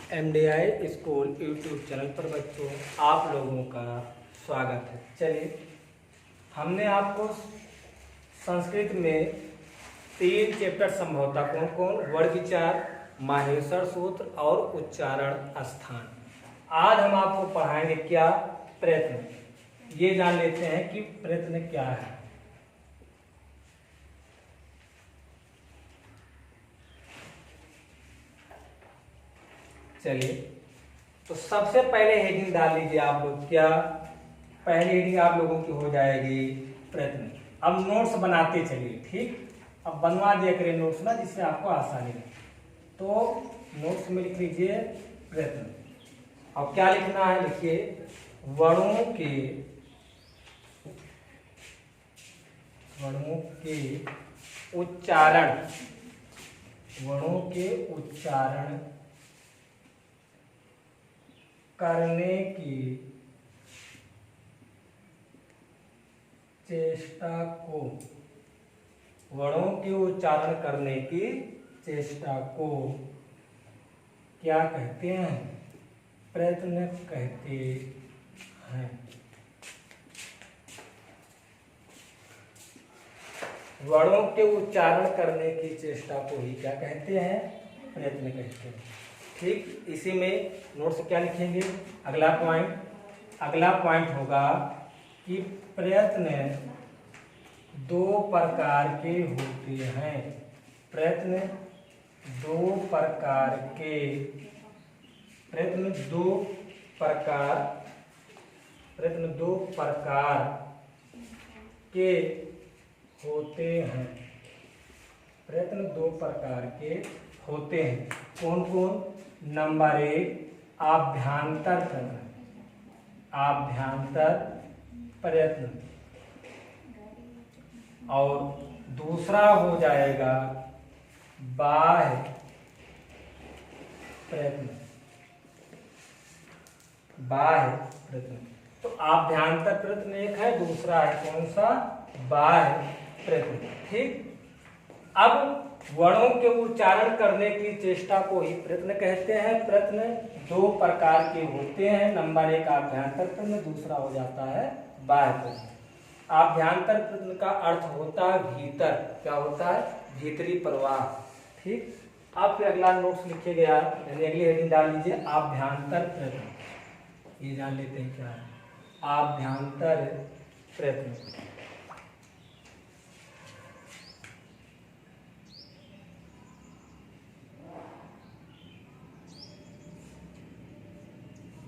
MDI school YouTube channel पर बच्चों आप लोगों का स्वागत है। चलिए, हमने आपको संस्कृत में 3 चैप्टर संभवतः कौन कौन, वर्ण विचार, माहेश्वर सूत्र और उच्चारण स्थान। आज हम आपको पढ़ाएंगे क्या, प्रयत्न। ये जान लेते हैं कि प्रयत्न क्या है। चलिए, तो सबसे पहले हेडिंग डाल लीजिए आप लोग। क्या पहली हेडिंग आप लोगों की हो जाएगी प्रयत्न। अब नोट्स बनाते चलिए, ठीक। अब बनवा दिया करें नोट्स ना, जिससे आपको आसानी है। तो नोट्स में लिख लीजिए प्रयत्न। अब क्या लिखना है, लिखिए वर्णों के उच्चारण, वर्णों के उच्चारण करने की चेष्टा को, वर्णों के उच्चारण करने की चेष्टा को क्या कहते हैं, प्रयत्न कहते हैं। वर्णों के उच्चारण करने की चेष्टा को ही क्या कहते हैं, प्रयत्न कहते हैं। ठीक, इसी में नोट्स क्या लिखेंगे, अगला पॉइंट होगा कि प्रयत्न 2 प्रकार के होते हैं। प्रयत्न 2 प्रकार के होते हैं। प्रयत्न 2 प्रकार के होते हैं। कौन कौन? नंबर 1 आभ्यंतर प्रयत्न, और दूसरा हो जाएगा बाह्य प्रयत्न। तो आभ्यंतर प्रयत्न एक है, दूसरा है कौन सा, बाह्य प्रयत्न। ठीक, अब वर्णों के उच्चारण करने की चेष्टा को ही प्रयत्न कहते हैं। प्रयत्न 2 प्रकार के होते हैं। नंबर 1 आभ्यंतर प्रयत्न, दूसरा हो जाता है बाह्य प्रयत्न। आभ्यंतर प्रयत्न का अर्थ होता है भीतर, क्या होता है, भीतरी प्रवाह। ठीक, आप फिर अगला नोट्स लिखिएगा, यानी अगली हेडिंग डाल लीजिए आभ्यंतर प्रयत्न। ये जान लेते हैं क्या है आभ्यंतर प्रयत्न।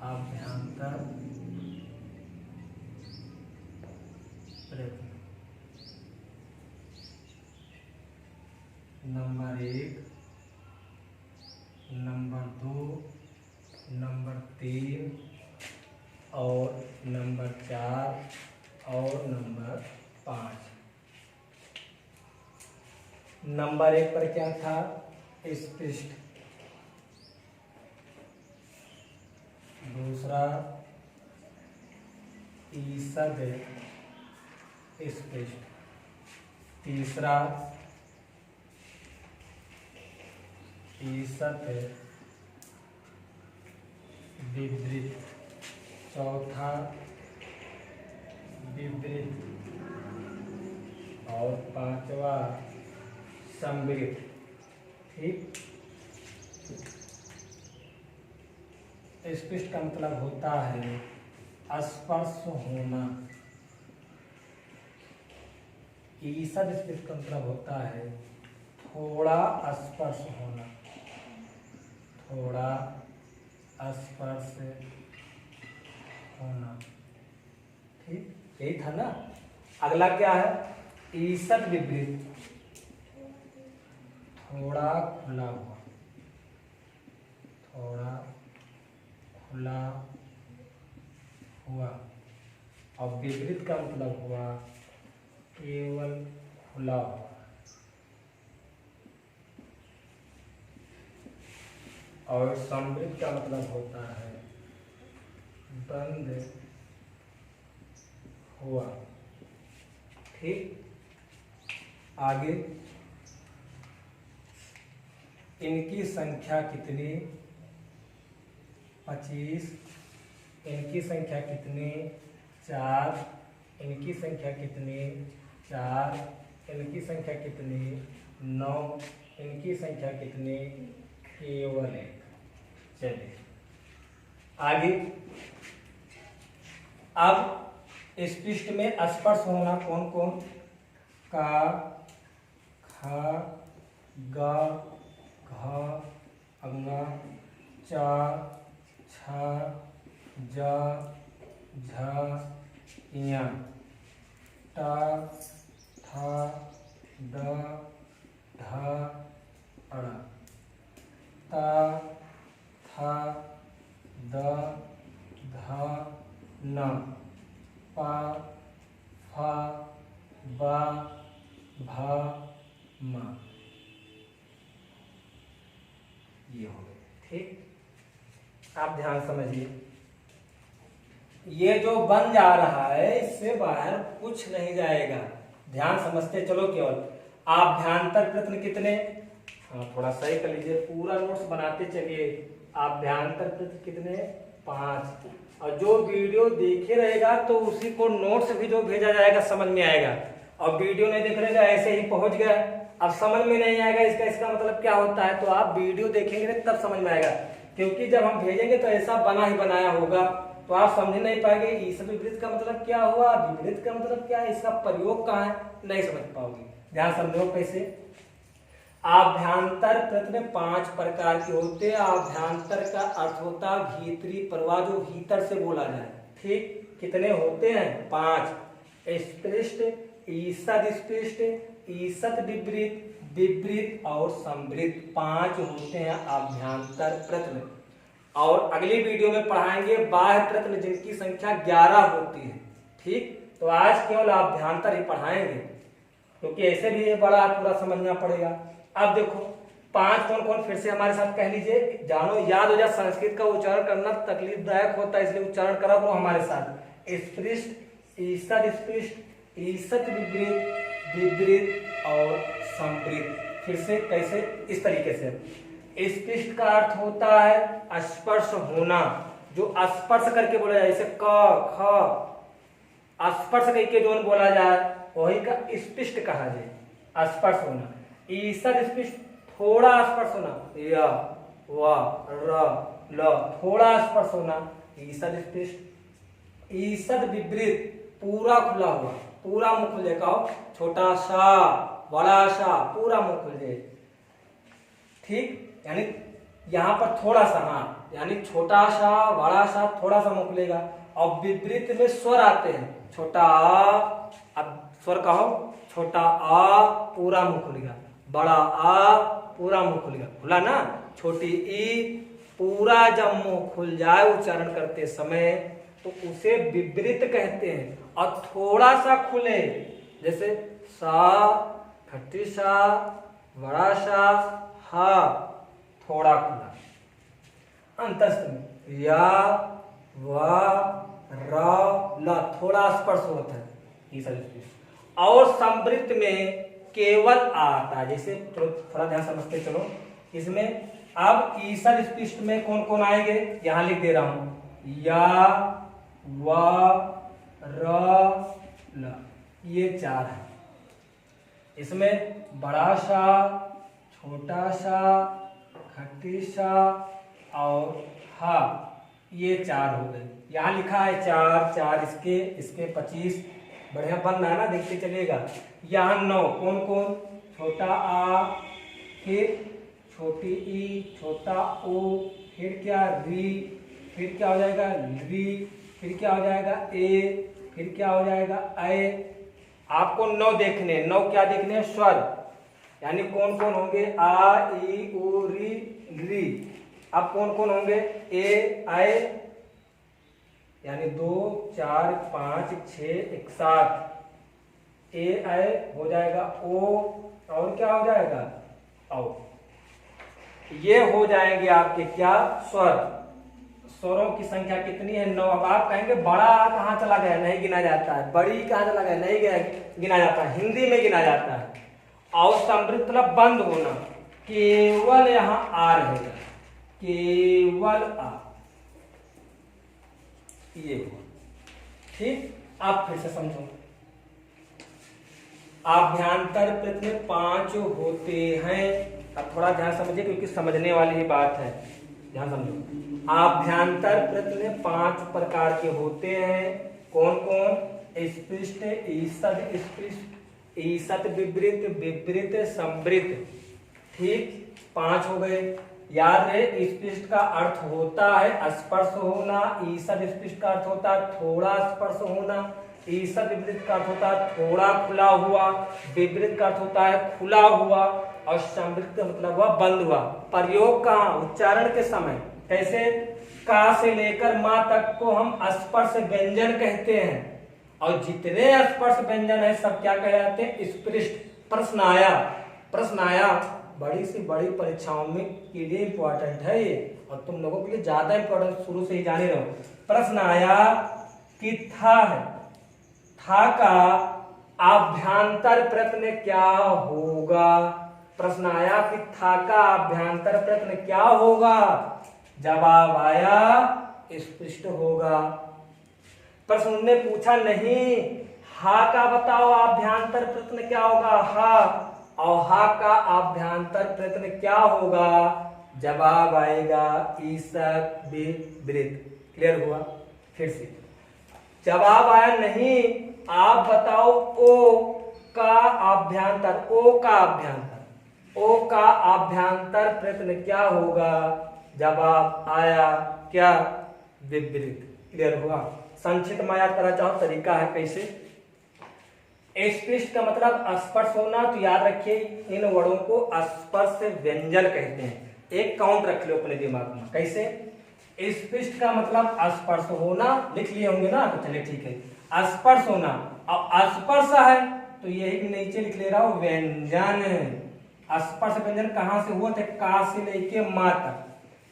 आभ्यंतर प्रयत्न नंबर 1, नंबर 2, नंबर 3 और नंबर 4 और नंबर 5। नंबर 1 पर क्या था, स्पष्ट। दूसरा ईषद स्पष्ट। तीसरा ईषद विवृत। चौथा विवृत, और 5वां सम्मिलित। ठीक, स्पष्ट का मतलब होता है स्पर्श होना। ईषद स्पष्ट का मतलब होता है थोड़ा स्पर्श होना, थोड़ा स्पर्श होना। ठीक, यही था ना। अगला क्या है, ईषद विपरीत, थोड़ा खुला हुआ, थोड़ा खुला हुआ। और विपरीत का मतलब हुआ केवल खुला हुआ। और समृद्ध का मतलब होता है बंद हुआ। ठीक, आगे इनकी संख्या कितनी 25, इनकी संख्या कितनी 4, इनकी संख्या कितनी 4, इनकी संख्या कितनी 9, इनकी संख्या कितनी केवल 1। चलिए आगे। अब इस पृष्ठ में स्पर्श होना कौन कौन, का, खा, गा, घा, अंगा, चा, छा, जा, झा, या, टा, था, ड, ढा, अड़ा, ता, था, द, धा, न, पा, फा, बा, भा, मा। ये हो गए। ठीक, आप ध्यान समझिए। ये जो बन जा रहा है इससे बाहर कुछ नहीं जाएगा। ध्यान समझते चलो केवल। आभ्यंतर प्रश्न कितने, हाँ थोड़ा सही कर लीजिए, पूरा नोट्स बनाते चलिए। आभ्यंतर प्रश्न कितने 5। और जो वीडियो देखे रहेगा तो उसी को नोट्स भी जो भेजा जाएगा समझ में आएगा। और वीडियो नहीं देख रहेगा ऐसे ही पहुंच गया, अब समझ में नहीं आएगा इसका मतलब क्या होता है। तो आप वीडियो देखेंगे तब समझ में आएगा, क्योंकि जब हम भेजेंगे तो ऐसा बना ही बनाया होगा, तो आप समझ नहीं पाएंगे इस विपरीत का मतलब क्या हुआ, विपरीत का मतलब क्या है, इसका प्रयोग कहाँ है, नहीं समझ पाओगे। ध्यान समझो कैसे। आभ्यंतर प्रश्न 5 प्रकार के होते हैं। आभ्यंतर का अर्थ होता है भीतरी प्रवाह, जो भीतर से बोला जाए। ठीक, कितने होते हैं 5। स्पृष्ट, ईषद स्पृष्ट, ईषद विपरीत, विपरीत और संवृत, 5 होते हैं आभ्यंतर प्रश्न। और अगली वीडियो में पढ़ाएंगे बाह्य प्रश्न जिनकी संख्या 11 होती है। ठीक, तो आज केवल आभ्यंतर ही पढ़ाएंगे, क्योंकि ऐसे भी ये बड़ा पूरा समझना पड़ेगा। अब देखो 5 कौन कौन, फिर से हमारे साथ कह लीजिए, जानो याद हो जाए। संस्कृत का उच्चारण करना तकलीफदायक होता है, इसलिए उच्चारण करा करो हमारे साथ। स्पृष्ट, ईषद स्पृष्ट, ईषद विपरीत, विपरीत और संवृत। फिर से कैसे, इस तरीके से। स्पृष्ट का अर्थ होता है स्पर्श होना, जो स्पर्श करके बोला जाए, जैसे क, ख, स्पर्श करके जो बोला जाए वही का स्पृष्ट कहा जाए, स्पर्श होना। ईषद स्पृष्ट, थोड़ा स्पर्श होना, य, व, र, ल, थोड़ा स्पर्श होना, ईषद स्पृष्ट। ईषद विपरीत, पूरा खुला हुआ, पूरा मुंह खुल जाए, कहो छोटा सा, बड़ा सा, पूरा मुंह खुल जाए। ठीक, यानी यहाँ पर थोड़ा सा, हाँ यानी छोटा सा, बड़ा सा, थोड़ा सा मुंह खुलेगा। और विपरीत में स्वर आते हैं, छोटा आ, अब स्वर कहो, छोटा आ पूरा मुंह खुलेगा, बड़ा आ पूरा मुंह खुलेगा, खुला ना। छोटी ई पूरा जब मुंह खुल जाए उच्चारण करते समय तो उसे विपरीत कहते हैं। और थोड़ा सा खुले, जैसे सा, खट्टी सा, बड़ा सा, हा थोड़ा खुला। अंतस्थ में या, वा, रा, ला थोड़ा स्पर्श होता है, ये सभी। और संवृत में केवल आता है, जैसे थोड़ा ध्यान समझते चलो। इसमें अब ईषद स्पृष्ट में कौन कौन आएंगे, यहां लिख दे रहा हूं, या, वा, र, ल, ये 4 है। इसमें बड़ा सा, छोटा सा, खट्टी सा और हा, ये 4 हो गए। यहाँ लिखा है 4 4, इसके 25, बढ़िया बन रहा है ना, देखते चलिएगा। यहाँ 9 कौन कौन, छोटा आ, फिर छोटी ई, छोटा ओ, फिर क्या री, फिर क्या हो जाएगा री, फिर क्या हो जाएगा ए, फिर क्या हो जाएगा ए। आपको 9 देखने, 9 क्या देखने, स्वर, यानी कौन कौन होंगे, आ, ई, उ, री, री। अब कौन कौन होंगे, ए, आए, यानी 2 4 5 6 1 7, ए आए हो जाएगा ओ, और क्या हो जाएगा औ। ये हो जाएंगे आपके क्या, स्वर। स्वरों की संख्या कितनी है, 9। अब आप कहेंगे बड़ा कहाँ चला गया, नहीं गिना जाता है, बड़ी कहाँ चला गया, नहीं गिना जाता है, हिंदी में गिना जाता है। और संवृत मतलब बंद होना, केवल यहाँ आ रहेगा, केवल आ। ये हुआ। ठीक, आप फिर से समझो। आभ्यंतर प्रयत्न में 5 होते हैं। अब थोड़ा ध्यान समझिए क्योंकि समझने वाली ही बात है, ध्यान समझो। आभ्यंतर प्रयत्न में 5 प्रकार के होते हैं। कौन कौन? स्पृष्ट, ईषद स्पृष्ट, ईषद विवृत, विवृत संवृत। ठीक, 5 हो गए। याद रहे, स्पृष्ट का अर्थ होता है स्पर्श होना, ईषद स्पृष्ट का अर्थ होता है थोड़ा स्पर्श होना, ईषद विपरीत का अर्थ होता है थोड़ा खुला हुआ, विपरीत का अर्थ होता है खुला हुआ, और संवृत का मतलब हुआ बंद हुआ। प्रयोग कहाँ? उच्चारण के समय। कैसे? का से लेकर मां तक को हम स्पर्श व्यंजन कहते हैं, और जितने स्पर्श व्यंजन है सब क्या कहलाते हैं? स्पृष्ट। प्रश्न आया बड़ी से बड़ी परीक्षाओं में के लिए इंपॉर्टेंट है ये, और तुम लोगों के लिए ज्यादा इंपॉर्टेंट, शुरू से ही जाने रहो। प्रश्न आया कि था का आभ्यंतर प्रयत्न क्या होगा? प्रश्न आया कि था का आभ्यंतर प्रयत्न क्या होगा? जवाब आया स्पष्ट होगा। प्रश्न ने पूछा नहीं, हा का बताओ आभ्यंतर प्रयत्न क्या होगा? हा, और हा का आभ्यंतर प्रयत्न क्या होगा? जवाब आएगा ईषद विपरीत। क्लियर हुआ? फिर से जवाब आया नहीं, आप बताओ ओ का आभ्यंतर, ओ का आभ्यंतर प्रयत्न क्या होगा? जवाब आया क्या? विपरीत। क्लियर हुआ? संक्षिप्त में याद करा चाहो तरीका है कैसे। स्पृष्ट का मतलब स्पर्श होना, तो याद रखिए इन वर्णों को स्पर्श व्यंजन कहते हैं। एक काउंट रख लो अपने दिमाग में। कैसे? स्पृष्ट का मतलब स्पर्श होना, लिख लिए होंगे ना, तो चलिए ठीक है। स्पर्श होना, अब स्पर्श है तो यही नीचे लिख ले रहा हूं व्यंजन। स्पर्श व्यंजन कहां से हुआ थे? का से लेके मां तक।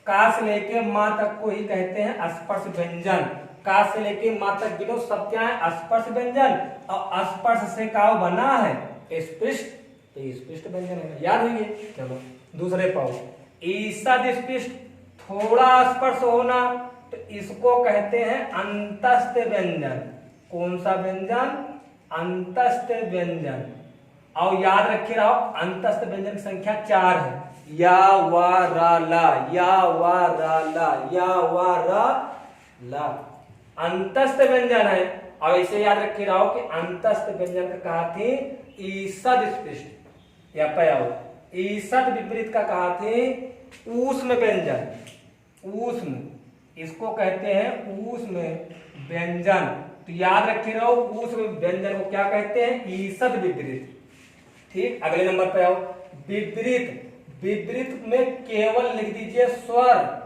का से लेके मां तक को ही कहते हैं स्पर्श व्यंजन। का से लेके मां तक गिनो सब क्या है? स्पर्श व्यंजन। और स्पर्श से का बना है स्पृष्ट, तो स्पृष्ट व्यंजन है। याद हुई? चलो दूसरे पाओ। ईषद स्पृष्ट, थोड़ा स्पर्श होना, तो इसको कहते हैं अंतस्थ व्यंजन। कौन सा व्यंजन? अंतस्थ व्यंजन। और याद रखे रहो अंतस्थ व्यंजन की संख्या 4 है। या वा रा ला, या वा रा ला, या वा रा ला अंतस्थ व्यंजन है। और इसे याद रखे रहो कि अंतस्थ व्यंजन का कहा थी ईषद स्पृष्ट, या पाओ ईषद विपरीत का कहा थे ऊष्म व्यंजन। ऊष्म, इसको कहते हैं ऊष्म व्यंजन। तो याद रखे रहो ऊष्म व्यंजन को क्या कहते हैं? ईषद विपरीत। ठीक, अगले नंबर पे आओ। विपरीत, विपरीत में केवल लिख दीजिए स्वर।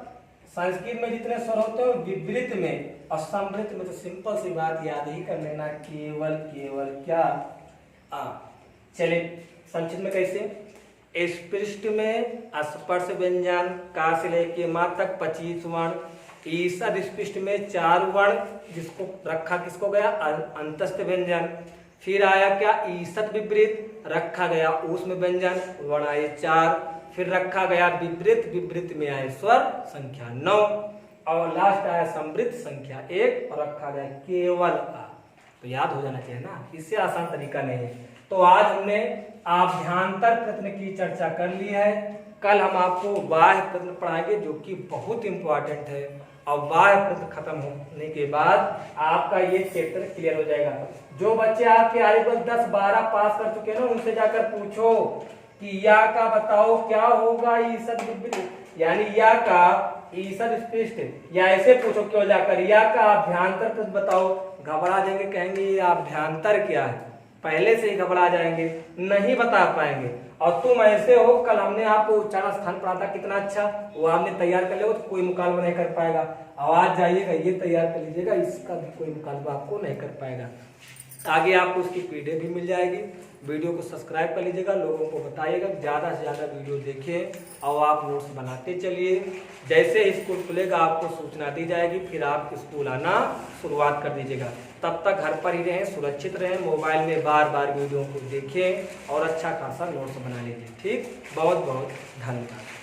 संस्कृत में जितने स्वर होते हैं विपरीत में, और समृत में तो सिंपल सी बात याद ही कर लेना, केवल क्या आ। चलिए संक्षिप्त में कैसे? स्पृष्ट में स्पर्श व्यंजन, का से लेके मां तक 25 वर्ण। ईषद स्पृष्ट में 4 वर्ण, जिसको रखा किसको गया? अंतस्थ व्यंजन। फिर आया क्या? ईषद विपरीत, रखा गया ऊष्म व्यंजन, वर्ण आए 4। फिर रखा गया विपरीत, विपरीत में आए स्वर संख्या 9, और लास्ट आया समृद्ध संख्या 1, और रखा गया केवल आ। तो याद हो जाना चाहिए ना, इससे आसान तरीका नहीं है। तो आज हमने आभ्यंतर प्रयत्न की चर्चा कर ली है। कल हम आपको बाह्य प्रयत्न पढ़ाएंगे जो कि बहुत इंपॉर्टेंट है, और बाह्य प्रयत्न खत्म होने के बाद आपका ये चैप्टर क्लियर हो जाएगा। जो बच्चे आपके आर्यभट्ट 10-12 पास कर चुके हैं ना, उनसे जाकर पूछो कि या का बताओ क्या होगा ईषद विपरीत, यानी या का ईषद स्पृष्ट, या ऐसे पूछो क्यों जाकर या का आभ्यंतर प्रयत्न बताओ। घबरा जाएंगे, कहेंगे ये आभ्यंतर क्या है, पहले से ही घबरा जाएंगे, नहीं बता पाएंगे। और तुम ऐसे हो, कल हमने आपको उच्चारण स्थान पढ़ा था कितना अच्छा, वो आपने तैयार कर लिया, तो कोई मुकाबला नहीं कर पाएगा। आवाज जाइएगा ये तैयार कर लीजिएगा, इसका भी कोई मुकाबला आपको नहीं कर पाएगा। आगे आपको उसकी पीडीएफ भी मिल जाएगी। वीडियो को सब्सक्राइब कर लीजिएगा, लोगों को बताइएगा ज़्यादा से ज़्यादा वीडियो देखें, और आप नोट्स बनाते चलिए। जैसे ही स्कूल खुलेगा आपको सूचना दी जाएगी, फिर आप स्कूल आना शुरुआत कर दीजिएगा। तब तक घर पर ही रहें, सुरक्षित रहें, मोबाइल में बार बार वीडियो को देखें और अच्छा खासा नोट्स बना लीजिए। ठीक, बहुत बहुत धन्यवाद।